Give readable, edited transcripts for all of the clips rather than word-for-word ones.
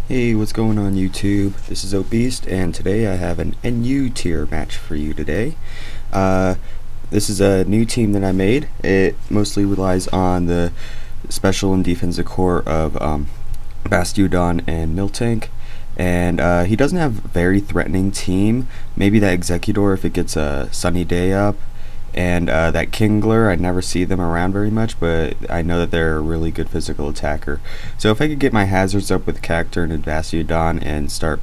Hey, what's going on YouTube? This is Obese, and today I have an NU tier match for you today. Uh, this is a new team that I made. It mostly relies on the special and defensive core of Showdown and Miltank, and he doesn't have a very threatening team. Maybe that Executor if it gets a sunny day up, and that Kingler, I never see them around very much, but I know that they're a really good physical attacker. So if I could get my hazards up with Cacturn and Bastiodon and start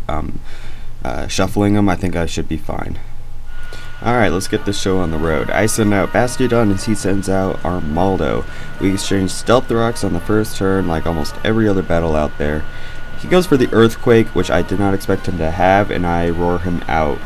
shuffling them, I think I should be fine. Alright, let's get this show on the road. I send out Bastiodon and he sends out Armaldo. We exchange Stealth Rocks on the first turn like almost every other battle out there. He goes for the Earthquake, which I did not expect him to have, and I roar him out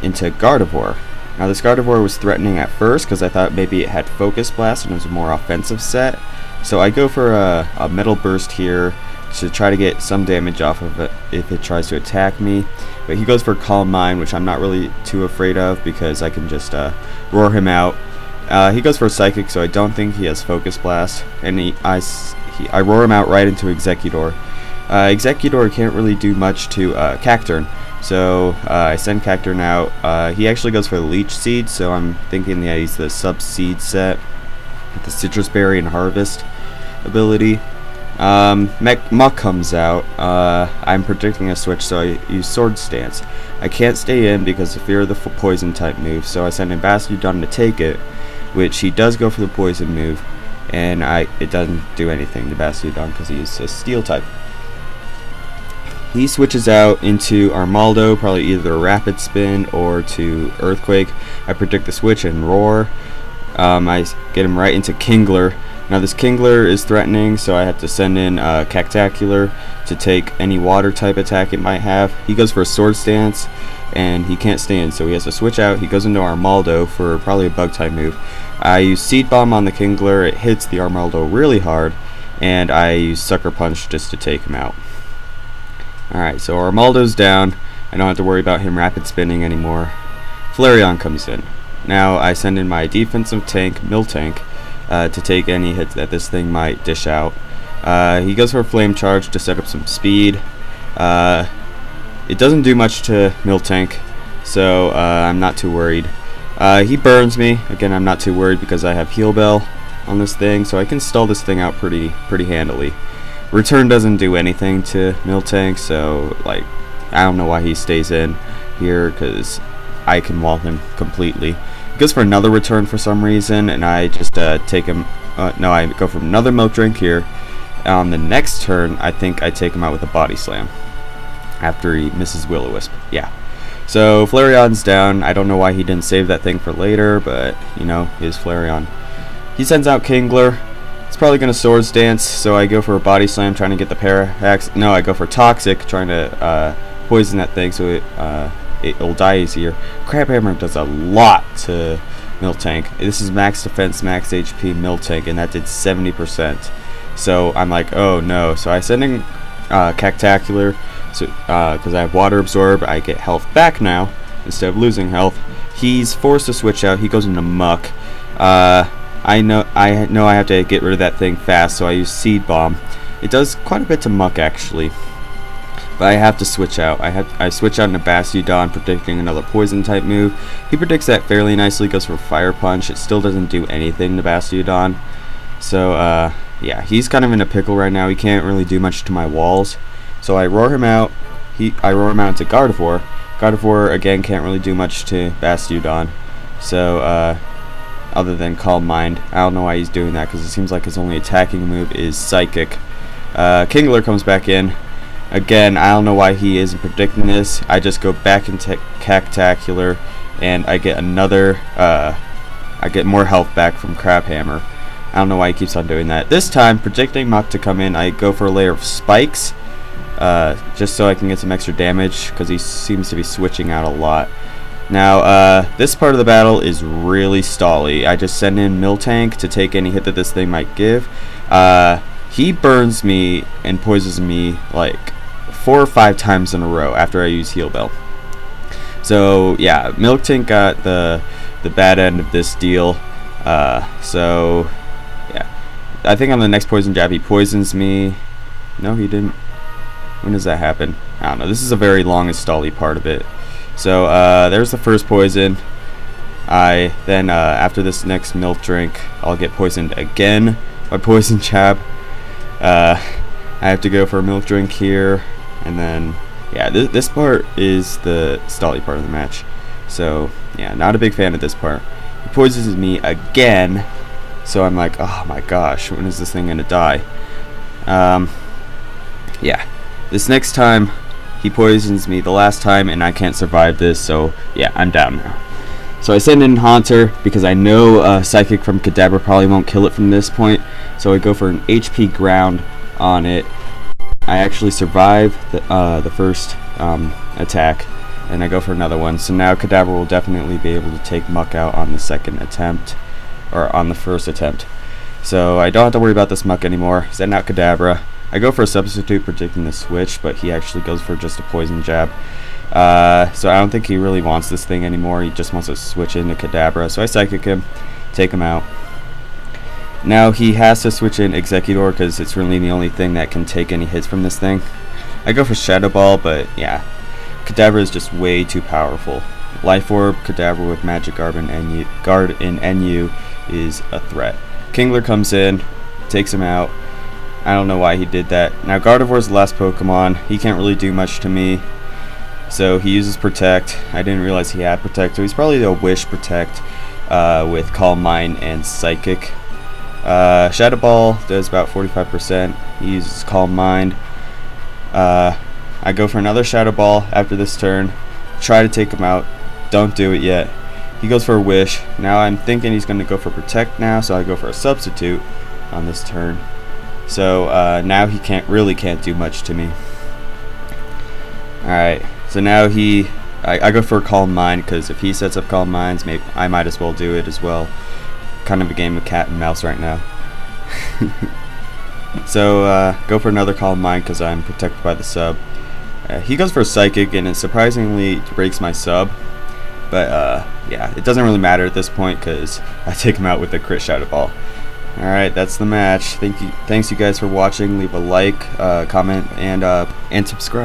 into Gardevoir. Now this Gardevoir was threatening at first because I thought maybe it had Focus Blast and it was a more offensive set. So I go for a Metal Burst here to try to get some damage off of it if it tries to attack me. But he goes for Calm Mind, which I'm not really too afraid of because I can just roar him out. He goes for Psychic, so I don't think he has Focus Blast. And I roar him out right into Executor. Executor can't really do much to Cacturn. So I send Cacturn out. He actually goes for the Leech Seed, so I'm thinking that he's the Sub-Seed set with the Citrus Berry and Harvest ability. Muck comes out. I'm predicting a switch, so I use Sword Stance. I can't stay in because of fear of the Poison type move, so I send in Bastiodon to take it, which he does go for the Poison move, and it doesn't do anything to Bastiodon because he's a Steel type. He switches out into Armaldo, probably either Rapid Spin or to Earthquake. I predict the switch and roar. I get him right into Kingler. Now this Kingler is threatening, so I have to send in Cactacular to take any water type attack it might have. He goes for a Sword Stance, and he can't stay in, so he has to switch out. He goes into Armaldo for probably a Bug type move. I use Seed Bomb on the Kingler. It hits the Armaldo really hard, and I use Sucker Punch just to take him out. Alright, so Armaldo's down. I don't have to worry about him rapid spinning anymore. Flareon comes in. Now I send in my defensive tank, Miltank, to take any hits that this thing might dish out. He goes for a Flame Charge to set up some speed. It doesn't do much to Miltank, so I'm not too worried. He burns me. Again, I'm not too worried because I have Heal Bell on this thing, so I can stall this thing out pretty handily. Return doesn't do anything to Miltank, so like I don't know why he stays in here because I can wall him completely. He goes for another return for some reason, and I just take him. No, I go for another Milk Drink here. On the next turn, I think I take him out with a Body Slam after he misses Will-O-Wisp. Yeah. So Flareon's down. I don't know why he didn't save that thing for later, but you know, his Flareon. He sends out Kingler. It's probably going to Sword Stance, so I go for a Body Slam trying to get the Parahax. No, I go for Toxic trying to poison that thing so it'll die easier. Crab Hammer does a lot to Miltank. This is max defense, max HP Miltank, and that did 70%. So I'm like, oh no. So I send in Cactacular, so because I have Water Absorb, I get health back now instead of losing health. He's forced to switch out. He goes into Muck. I know I have to get rid of that thing fast, so I use Seed Bomb. It does quite a bit to Muck actually, but I have to switch out. I switch out into Bastiodon, predicting another Poison type move. He predicts that fairly nicely, goes for Fire Punch. It still doesn't do anything to Bastiodon. So yeah, he's kind of in a pickle right now. He can't really do much to my walls. So I roar him out. I roar him out into Gardevoir. Gardevoir again can't really do much to Bastiodon. So other than Calm Mind. I don't know why he's doing that because it seems like his only attacking move is Psychic. Kingler comes back in. Again, I don't know why he isn't predicting this. I just go back into Cactacular and I get another, I get more health back from Crab Hammer. I don't know why he keeps on doing that. This time, predicting Muck to come in, I go for a layer of Spikes just so I can get some extra damage because he seems to be switching out a lot. Now, this part of the battle is really stally. I just send in Miltank to take any hit that this thing might give. He burns me and poisons me like 4 or 5 times in a row after I use Heal Bell. So, yeah, Miltank got the bad end of this deal. So, yeah. I think on the next Poison Jab, he poisons me. No, he didn't. When does that happen? I don't know. This is a very long and stally part of it. So there's the first poison. I then after this next milk drink, I'll get poisoned again by poison jab. I have to go for a milk drink here, and then yeah, this part is the stally part of the match. So yeah, not a big fan of this part. He poisons me again, so I'm like, oh my gosh, when is this thing gonna die? Yeah, this next time he poisons me the last time, and I can't survive this, so yeah, I'm down now. So I send in Haunter because I know Psychic from Kadabra probably won't kill it from this point, so I go for an HP ground on it. I actually survive the first attack, and I go for another one. So now Kadabra will definitely be able to take Muck out on the second attempt, or on the first attempt. So I don't have to worry about this Muck anymore. Send out Kadabra. I go for a substitute predicting the switch, but he actually goes for just a poison jab. So I don't think he really wants this thing anymore. He just wants to switch into Kadabra. So I Psychic him, take him out. Now he has to switch in Executor because it's really the only thing that can take any hits from this thing. I go for Shadow Ball, but yeah, Kadabra is just way too powerful. Life Orb, Kadabra with Magic Guard in NU is a threat. Kingler comes in, takes him out. I don't know why he did that. Now Gardevoir's the last Pokemon. He can't really do much to me. So he uses Protect. I didn't realize he had Protect. So he's probably a Wish Protect with Calm Mind and Psychic. Shadow Ball does about 45%. He uses Calm Mind. I go for another Shadow Ball after this turn. Try to take him out. Don't do it yet. He goes for a Wish. Now I'm thinking he's going to go for Protect now, so I go for a Substitute on this turn. So now he can't do much to me. Alright, so now I go for a Calm Mind, because if he sets up Calm Minds, maybe I might as well do it as well. Kind of a game of cat and mouse right now. So go for another Calm Mind because I'm protected by the sub. He goes for a Psychic, and it surprisingly breaks my sub. But yeah, it doesn't really matter at this point because I take him out with a crit Shadow Ball. Alright, that's the match. Thanks you guys for watching. Leave a like, comment, and subscribe.